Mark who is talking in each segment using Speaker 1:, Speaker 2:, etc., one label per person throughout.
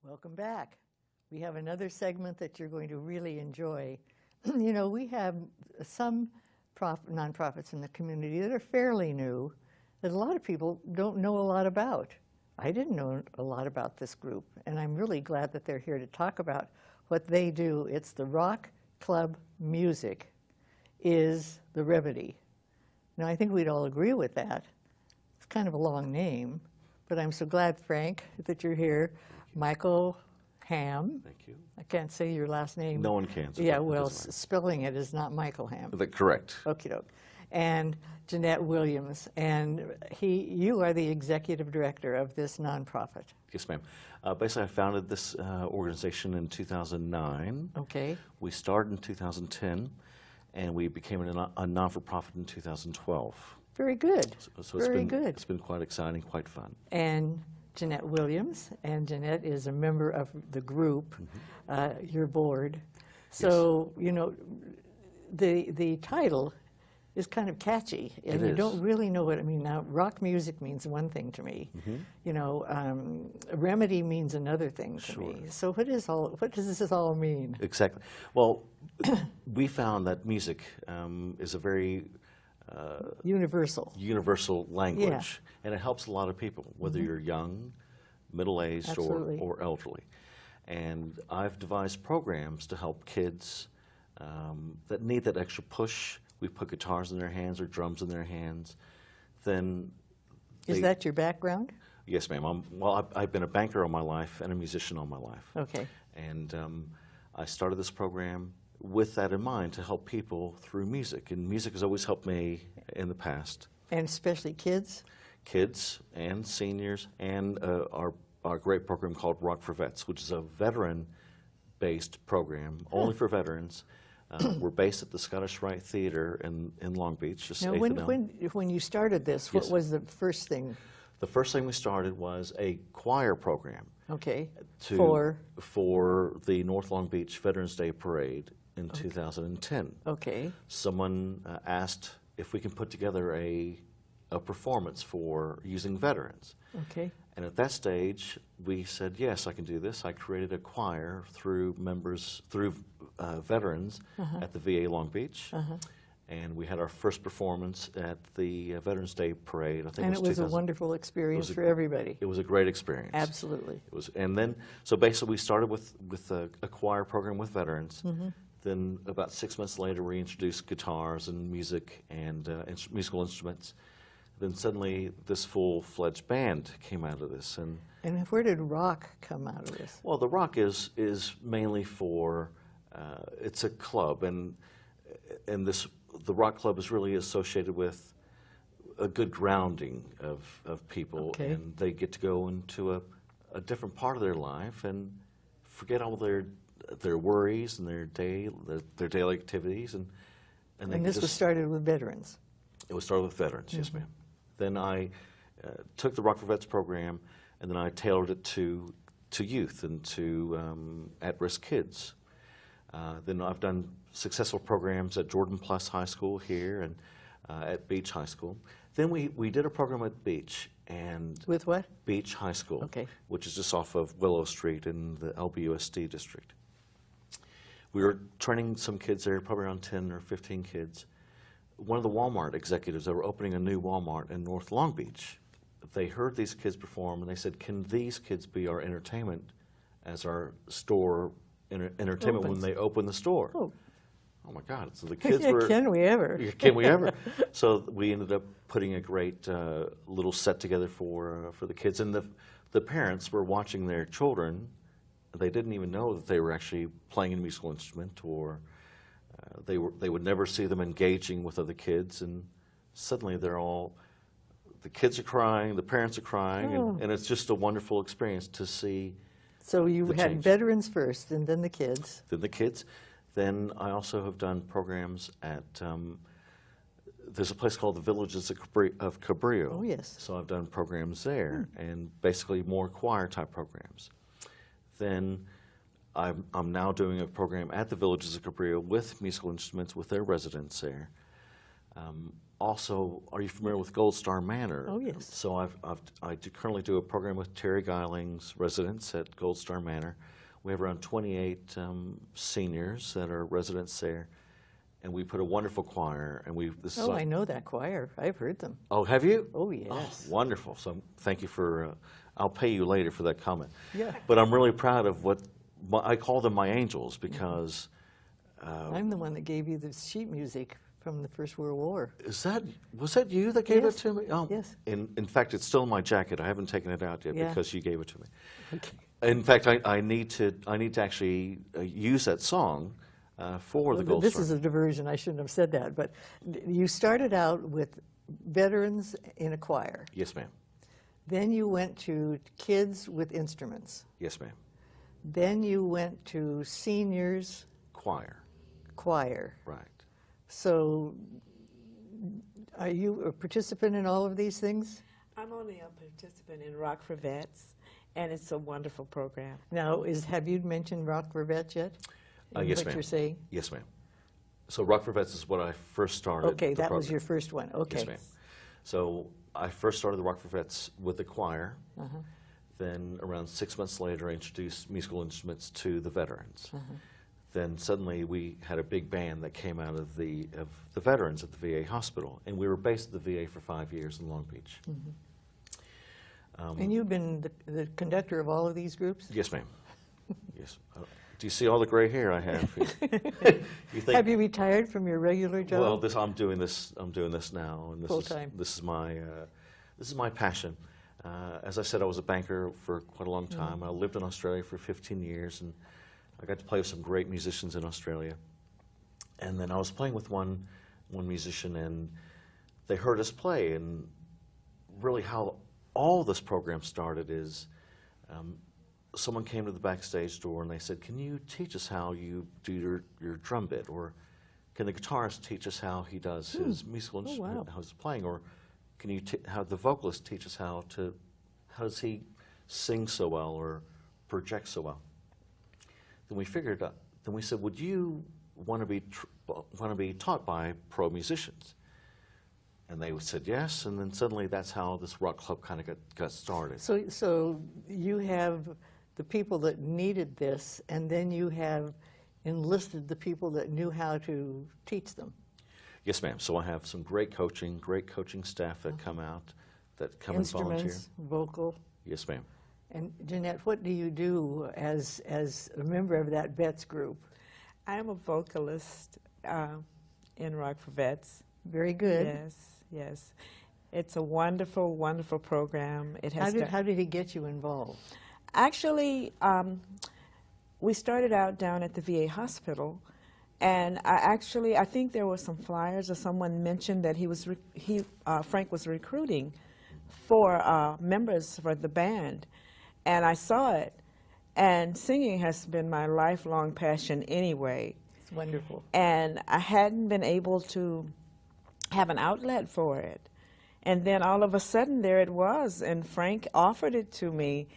Speaker 1: Welcome back. We have another segment that you're going to really enjoy. You know, we have some nonprofits in the community that are fairly new that a lot of people don't know a lot about. I didn't know a lot about this group, and I'm really glad that they're here to talk about what they do. It's the Rock Club Music is the remedy. Now, I think we'd all agree with that. It's kind of a long name, but I'm so glad, Frank, that you're here. Michael Ham.
Speaker 2: Thank you.
Speaker 1: I can't say your last name.
Speaker 2: No one can.
Speaker 1: Yeah, well, spelling it is not Michael Ham.
Speaker 2: Correct.
Speaker 1: Okie doke. And Jeanette Williams. And you are the executive director of this nonprofit.
Speaker 2: Yes, ma'am. Basically, I founded this organization in 2009.
Speaker 1: Okay.
Speaker 2: We started in 2010, and we became a non-for-profit in 2012.
Speaker 1: Very good.
Speaker 2: So
Speaker 1: Very good.
Speaker 2: It's been quite exciting, quite fun.
Speaker 1: And Jeanette Williams, and Jeanette is a member of the group, your board. So, yes. You know, the title is kind of catchy, and you don't really know what it means. Now, rock music means one thing to me. You know, remedy means another thing to me. So what does this all mean?
Speaker 2: Exactly. Well, we found that music is a very universal language, and it helps a lot of people, whether you're young, middle-aged, or elderly. And I've devised programs to help kids that need that extra push. We put guitars in their hands or drums in their hands. Then
Speaker 1: is that your background?
Speaker 2: Yes, ma'am. I've been a banker all my life and a musician all my life.
Speaker 1: Okay.
Speaker 2: And I started this program with that in mind, to help people through music. And music has always helped me in the past.
Speaker 1: And especially kids? Kids
Speaker 2: and seniors, and our great program called Rock for Vets, which is a veteran-based program, only for veterans. We're based at the Scottish Rite Theatre in Long Beach, just
Speaker 1: now, when you started this, what was the first thing?
Speaker 2: The first thing we started was a choir program.
Speaker 1: Okay.
Speaker 2: For the North Long Beach Veterans Day Parade in 2010.
Speaker 1: Okay.
Speaker 2: Someone asked if we can put together a performance for using veterans.
Speaker 1: Okay.
Speaker 2: And at that stage, we said, yes, I can do this. I created a choir through veterans at the VA Long Beach. And we had our first performance at the Veterans Day Parade. I think
Speaker 1: and it was a wonderful experience for everybody.
Speaker 2: It was a great experience.
Speaker 1: Absolutely.
Speaker 2: It was, and then, so basically we started with a choir program with veterans. Then about 6 months later, we introduced guitars and music and musical instruments. Then suddenly, this full-fledged band came out of this. And
Speaker 1: where did rock come out of this?
Speaker 2: Well, the rock is mainly for, it's a club, and the rock club is really associated with a good grounding of people, and they get to go into a different part of their life and forget all their worries and their daily activities, and
Speaker 1: this was started with veterans.
Speaker 2: It was started with veterans, yes, ma'am. Then I took the Rock for Vets program, and then I tailored it to youth and to at-risk kids. Then I've done successful programs at Jordan Plus High School here and at Beach High School. Then we did a program at Beach. And
Speaker 1: with what?
Speaker 2: Beach High School,
Speaker 1: okay,
Speaker 2: which is just off of Willow Street in the LBUSD district. We were training some kids there, probably around 10 or 15 kids. One of the Walmart executives, they were opening a new Walmart in North Long Beach. They heard these kids perform, and they said, can these kids be our entertainment as our store entertainment when they open the store? Oh my God, so the kids were...
Speaker 1: Can we ever?
Speaker 2: Can we ever? So we ended up putting a great little set together for the kids. And the parents were watching their children. They didn't even know that they were actually playing a musical instrument, or they would never see them engaging with other kids. And suddenly the kids are crying, the parents are crying, and it's just a wonderful experience to see.
Speaker 1: So you had veterans first, and then the kids.
Speaker 2: Then the kids. Then I also have done programs at, there's a place called the Villages of Cabrillo.
Speaker 1: Oh, yes.
Speaker 2: So I've done programs there, and basically more choir-type programs. Then I'm now doing a program at the Villages of Cabrillo with musical instruments with their residents there. also, are you familiar with Gold Star Manor?
Speaker 1: Oh, yes.
Speaker 2: So currently do a program with Terry Geiling's residents at Gold Star Manor. We have around 28 seniors that are residents there, and we put a wonderful choir. And
Speaker 1: I know that choir. I've heard them.
Speaker 2: Oh, have you?
Speaker 1: Oh, yes.
Speaker 2: Oh, wonderful. So thank you for. I'll pay you later for that comment.
Speaker 1: Yeah.
Speaker 2: But I'm really proud of I call them my angels because.
Speaker 1: I'm the one that gave you the sheet music from the First World War.
Speaker 2: Was that you that gave
Speaker 1: Yes.
Speaker 2: it to me? Oh,
Speaker 1: Yes.
Speaker 2: In fact, it's still in my jacket. I haven't taken it out yet
Speaker 1: Yeah.
Speaker 2: because you gave it to me.
Speaker 1: Okay.
Speaker 2: In fact, I need to actually use that song for the Gold
Speaker 1: This
Speaker 2: Star.
Speaker 1: is a diversion. I shouldn't have said that. But you started out with veterans in a choir.
Speaker 2: Yes, ma'am.
Speaker 1: Then you went to kids with instruments.
Speaker 2: Yes, ma'am.
Speaker 1: Then you went to seniors choir.
Speaker 2: Right.
Speaker 1: So are you a participant in all of these things?
Speaker 3: I'm only a participant in Rock for Vets, and it's a wonderful program.
Speaker 1: Now, have you mentioned Rock for Vets yet? In
Speaker 2: Yes,
Speaker 1: what
Speaker 2: ma'am.
Speaker 1: you're saying?
Speaker 2: Yes, ma'am. So Rock for Vets is what I first started.
Speaker 1: Okay,
Speaker 2: the
Speaker 1: that was
Speaker 2: program.
Speaker 1: your first one. Okay.
Speaker 2: Yes, ma'am. So I first started the Rock for Vets with the choir.
Speaker 1: Uh-huh.
Speaker 2: Then around 6 months later, I introduced musical instruments to the veterans.
Speaker 1: Uh-huh.
Speaker 2: Then suddenly we had a big band that came out of the veterans at the VA hospital, and we were based at the VA for 5 years in Long Beach.
Speaker 1: And you've been the conductor of all of these groups?
Speaker 2: Yes, ma'am. Yes. Do you see all the gray hair I have? You think,
Speaker 1: Have you retired from your regular job?
Speaker 2: well, I'm doing this now, and
Speaker 1: Full time.
Speaker 2: This is my passion. As I said, I was a banker for quite a long time. I lived in Australia for 15 years, and I got to play with some great musicians in Australia. And then I was playing with one musician, and they heard us play. And really, how all this program started is someone came to the backstage door and they said, "Can you teach us how you do your drum bit, or can the guitarist teach us how he does his musical instrument,
Speaker 1: wow.
Speaker 2: how he's playing, or can you have the vocalist teach us how does he sing so well or project so well?" Then we figured out. Then we said, "Would you want to be taught by pro musicians?" And they said yes. And then suddenly that's how this rock club kind of got started.
Speaker 1: So you have the people that needed this, and then you have enlisted the people that knew how to teach them.
Speaker 2: Yes, ma'am. So I have some great coaching staff that come out, that come and volunteer.
Speaker 1: Instruments, vocal.
Speaker 2: Yes, ma'am.
Speaker 1: And Jeanette, what do you do as a member of that vets group?
Speaker 3: I am a vocalist in Rock for Vets.
Speaker 1: Very good.
Speaker 3: Yes. It's a wonderful, wonderful program. It has
Speaker 1: How did he get you involved?
Speaker 3: Actually, we started out down at the VA hospital, and I think there were some flyers, or someone mentioned that Frank was recruiting for members for the band, and I saw it. And singing has been my lifelong passion anyway.
Speaker 1: It's wonderful.
Speaker 3: And I hadn't been able to have an outlet for it. And then all of a sudden there it was, and Frank offered it to me.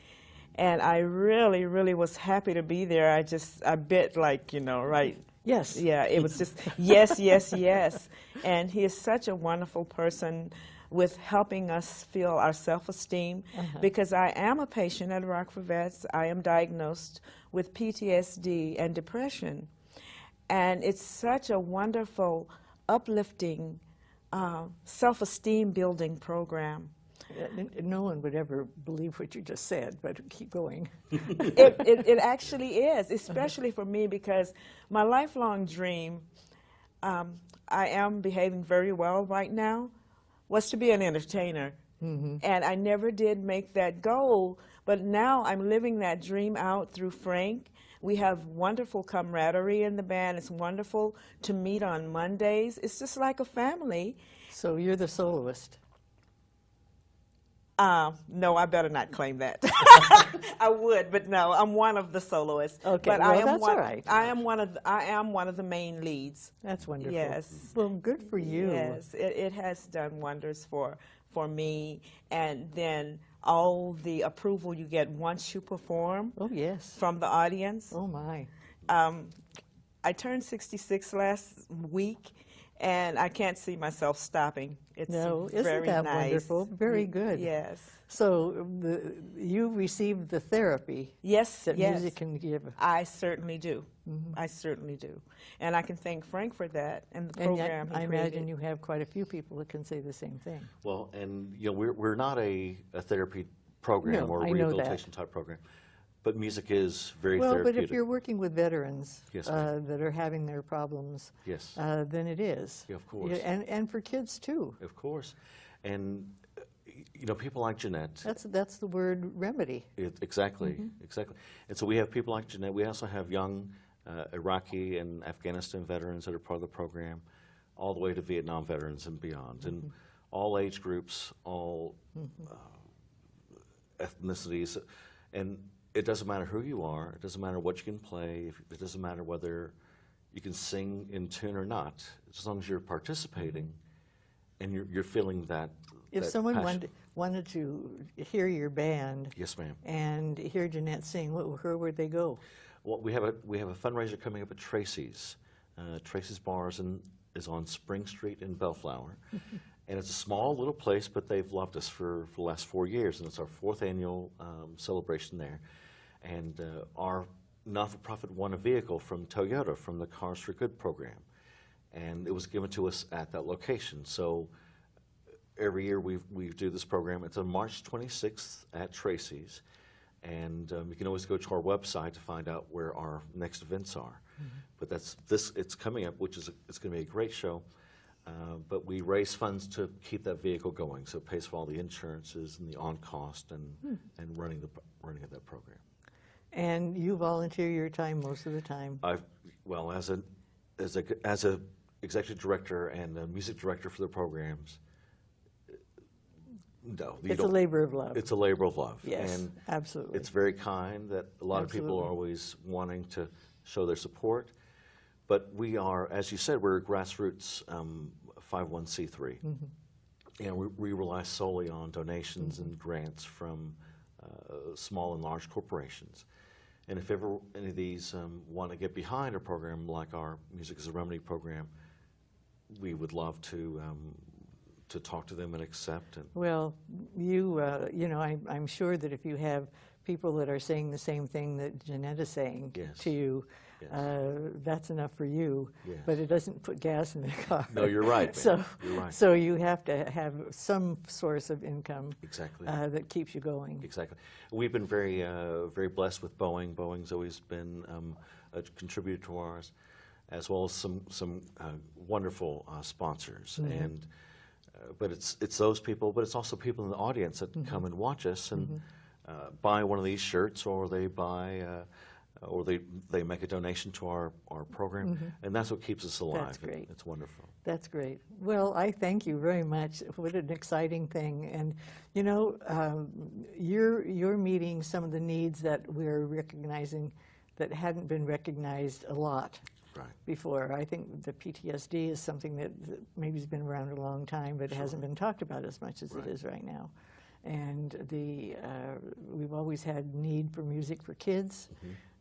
Speaker 3: And I really, really was happy to be there. I bit like, right.
Speaker 1: Yes.
Speaker 3: Yeah, it was just yes, yes, yes. And he is such a wonderful person with helping us feel our self-esteem, because I am a patient at Rock for Vets. I am diagnosed with PTSD and depression. And it's such a wonderful, uplifting, self-esteem building program.
Speaker 1: No one would ever believe what you just said, but keep going.
Speaker 3: It actually is, especially for me, because my lifelong dream, I am behaving very well right now, was to be an entertainer. And I never did make that goal, but now I'm living that dream out through Frank. We have wonderful camaraderie in the band. It's wonderful to meet on Mondays. It's just like a family.
Speaker 1: So you're the soloist.
Speaker 3: No, I better not claim that. I would, but no, I'm one of the soloists.
Speaker 1: Okay,
Speaker 3: but
Speaker 1: well,
Speaker 3: I am
Speaker 1: that's
Speaker 3: one,
Speaker 1: all right.
Speaker 3: I am one of the main leads.
Speaker 1: That's wonderful.
Speaker 3: Yes.
Speaker 1: Well, good for you.
Speaker 3: Yes, it has done wonders for me. And then all the approval you get once you perform
Speaker 1: Oh, yes.
Speaker 3: from the audience.
Speaker 1: Oh, my.
Speaker 3: I turned 66 last week, and I can't see myself stopping. It's
Speaker 1: No, isn't
Speaker 3: very
Speaker 1: that
Speaker 3: nice.
Speaker 1: wonderful? Very good.
Speaker 3: Yes.
Speaker 1: So you received the therapy
Speaker 3: Yes,
Speaker 1: that
Speaker 3: yes.
Speaker 1: music can give.
Speaker 3: I certainly do. I certainly do. And I can thank Frank for that and the
Speaker 1: And yet,
Speaker 3: program he
Speaker 1: I
Speaker 3: created.
Speaker 1: imagine you have quite a few people that can say the same thing.
Speaker 2: Well, and you know, we're not a therapy program
Speaker 1: No,
Speaker 2: or
Speaker 1: I
Speaker 2: a
Speaker 1: know that.
Speaker 2: rehabilitation type program, but music is very
Speaker 1: Well,
Speaker 2: therapeutic.
Speaker 1: but if you're working with veterans
Speaker 2: Yes, ma'am.
Speaker 1: that are having their problems,
Speaker 2: Yes.
Speaker 1: then it is.
Speaker 2: Yeah, of course.
Speaker 1: And for kids too.
Speaker 2: Of course. And, you know, people like Jeanette.
Speaker 1: That's the word remedy.
Speaker 2: Exactly, exactly. And so we have people like Jeanette. We also have young Iraqi and Afghanistan veterans that are part of the program, all the way to Vietnam veterans and beyond. And all age groups, all ethnicities. And it doesn't matter who you are. It doesn't matter what you can play. It doesn't matter whether you can sing in tune or not. As long as you're participating and you're feeling that.
Speaker 1: If
Speaker 2: that
Speaker 1: someone
Speaker 2: passion.
Speaker 1: wanted to hear your band
Speaker 2: Yes, ma'am.
Speaker 1: and hear Jeanette sing, where would they go?
Speaker 2: Well, we have a fundraiser coming up at Tracy's. Tracy's Bars is on Spring Street in Bellflower. And it's a small little place, but they've loved us for the last 4 years, and it's our 4th annual celebration there. And our not-for-profit won a vehicle from Toyota from the Cars for Good program. And it was given to us at that location. So every year we do this program. It's on March 26th at Tracy's. And you can always go to our website to find out where our next events are. But it's coming up, which is it's going to be a great show. But we raise funds to keep that vehicle going, so it pays for all the insurances and the on-cost and running of that program.
Speaker 1: And you volunteer your time most of the time.
Speaker 2: Well, as a executive director and a music director for the programs, no, you
Speaker 1: It's a
Speaker 2: don't.
Speaker 1: labor of love.
Speaker 2: It's a labor of love.
Speaker 1: Yes,
Speaker 2: And
Speaker 1: absolutely.
Speaker 2: it's very kind that a lot of people
Speaker 1: Absolutely.
Speaker 2: are always wanting to show their support. But we are, as you said, we're a grassroots 501c3. And we rely solely on donations and grants from small and large corporations. And if ever any of these want to get behind a program like our Music as a Remedy program, we would love to talk to them and accept. And
Speaker 1: Well, you know, I'm sure that if you have people that are saying the same thing that Jeanette is saying
Speaker 2: Yes.
Speaker 1: to you,
Speaker 2: Yes.
Speaker 1: That's enough for you.
Speaker 2: Yes.
Speaker 1: But it doesn't put gas in the car.
Speaker 2: No, you're right, ma'am.
Speaker 1: So,
Speaker 2: You're right.
Speaker 1: so you have to have some source of income
Speaker 2: Exactly.
Speaker 1: that keeps you going.
Speaker 2: Exactly. We've been very, very blessed with Boeing. Boeing's always been a contributor to ours, as well as some wonderful sponsors. And but it's those people, but it's also people in the audience that come and watch us and buy one of these shirts, or they buy. Or they make a donation to our program, and that's what keeps us alive.
Speaker 1: That's great.
Speaker 2: It's wonderful.
Speaker 1: That's great. Well, I thank you very much. What an exciting thing. And, you know, you're meeting some of the needs that we're recognizing that hadn't been recognized a lot
Speaker 2: Right.
Speaker 1: before. I think the PTSD is something that maybe has been around a long time, but it hasn't been talked about as much as it is right now. And we've always had need for music for kids,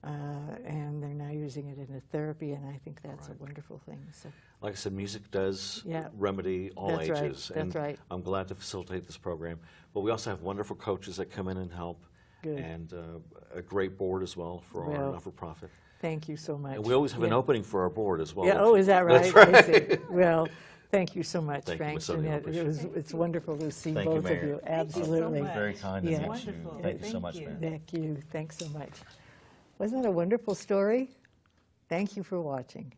Speaker 1: and they're now using it in a therapy, and I think that's a wonderful thing. So,
Speaker 2: Like I said, music does
Speaker 1: Yeah.
Speaker 2: remedy all
Speaker 1: That's right.
Speaker 2: ages.
Speaker 1: That's
Speaker 2: and
Speaker 1: right.
Speaker 2: I'm glad to facilitate this program. But we also have wonderful coaches that come in and help,
Speaker 1: Good.
Speaker 2: and a great board as well for our
Speaker 1: Well,
Speaker 2: not-for-profit.
Speaker 1: thank you so much.
Speaker 2: And we always have an
Speaker 1: Yeah.
Speaker 2: opening for our board as well.
Speaker 1: Yeah, oh, is that right?
Speaker 2: That's
Speaker 1: I see. Well, thank you so much,
Speaker 2: Thank you,
Speaker 1: Frank.
Speaker 2: Miss Sonia.
Speaker 1: Jeanette.
Speaker 2: Appreciate
Speaker 1: It's wonderful to see
Speaker 2: Thank you,
Speaker 1: both of
Speaker 2: Mayor.
Speaker 1: you.
Speaker 3: Thank you so
Speaker 1: Absolutely.
Speaker 3: much.
Speaker 2: Very kind to
Speaker 1: Yeah.
Speaker 2: meet you.
Speaker 3: Wonderful.
Speaker 2: Thank you so
Speaker 3: Thank
Speaker 2: much,
Speaker 3: you.
Speaker 2: ma'am.
Speaker 1: Thank you. Thanks so much. Wasn't that a wonderful story? Thank you for watching.